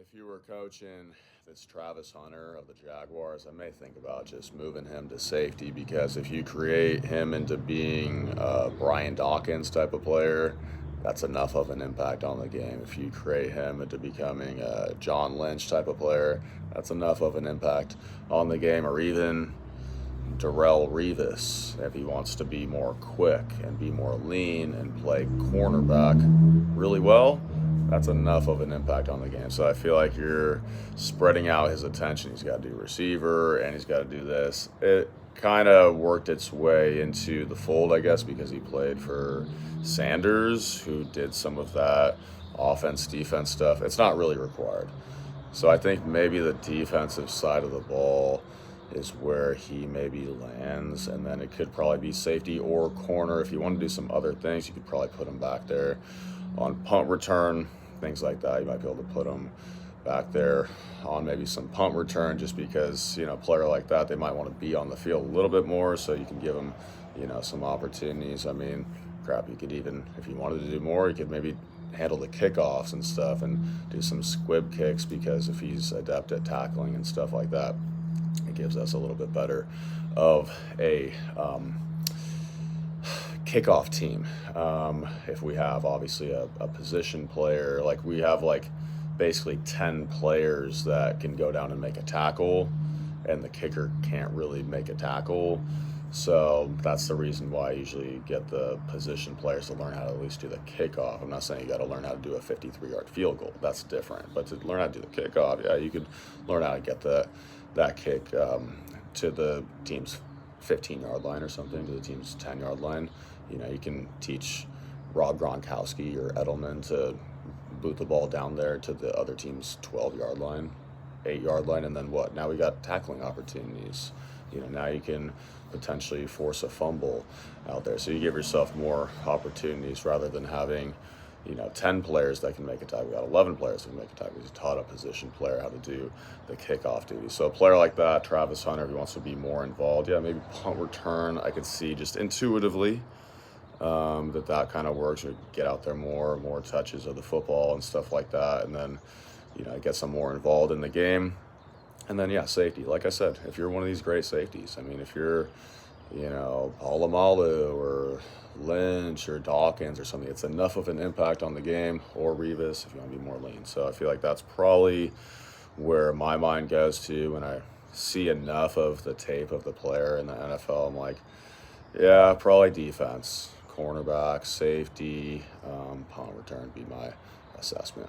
If you were coaching this Travis Hunter of the Jaguars, I may think about just moving him to safety because if you create him into being a Brian Dawkins type of player, that's enough of an impact on the game. If you create him into becoming a John Lynch type of player, that's enough of an impact on the game. Or even Darrelle Revis, if he wants to be more quick and be more lean and play cornerback really well, that's enough of an impact on the game. So I feel like you're spreading out his attention. He's got to do receiver and he's got to do this. It kind of worked its way into the fold, I guess, because he played for Sanders, who did some of that offense, defense stuff. It's not really required. So I think maybe the defensive side of the ball is where he maybe lands, and then it could probably be safety or corner. If you want to do some other things, you could probably put him back there on punt return, things like that. You might be able to put him back there on maybe some punt return, just because, a player like that, they might want to be on the field a little bit more, so you can give him, some opportunities. I mean, crap, you could even, if you wanted to do more, you could maybe handle the kickoffs and stuff and do some squib kicks, because if he's adept at tackling and stuff like that, it gives us a little bit better of a kickoff team. If we have obviously a position player, like we have basically 10 players that can go down and make a tackle, and the kicker can't really make a tackle. So that's the reason why I usually get the position players to learn how to at least do the kickoff. I'm not saying you got to learn how to do a 53-yard field goal. That's different. But to learn how to do the kickoff, yeah, you could learn how to get that kick to the team's 15-yard line or something, to the team's 10-yard line. You can teach Rob Gronkowski or Edelman to boot the ball down there to the other team's 12-yard line, 8-yard line, and then what? Now we got tackling opportunities. Now you can potentially force a fumble out there. So you give yourself more opportunities rather than having, 10 players that can make a tackle. We got 11 players that can make a tackle. You taught a position player how to do the kickoff duty. So a player like that, Travis Hunter, if he wants to be more involved, maybe punt return, I could see just intuitively that kind of works. You get out there more touches of the football and stuff like that, and then, get some more involved in the game. And then, safety. Like I said, if you're one of these great safeties, I mean, if you're, Polamalu or Lynch or Dawkins or something, it's enough of an impact on the game, or Revis if you want to be more lean. So I feel like that's probably where my mind goes to when I see enough of the tape of the player in the NFL. I'm like, probably defense, cornerback, safety, punt return be my assessment.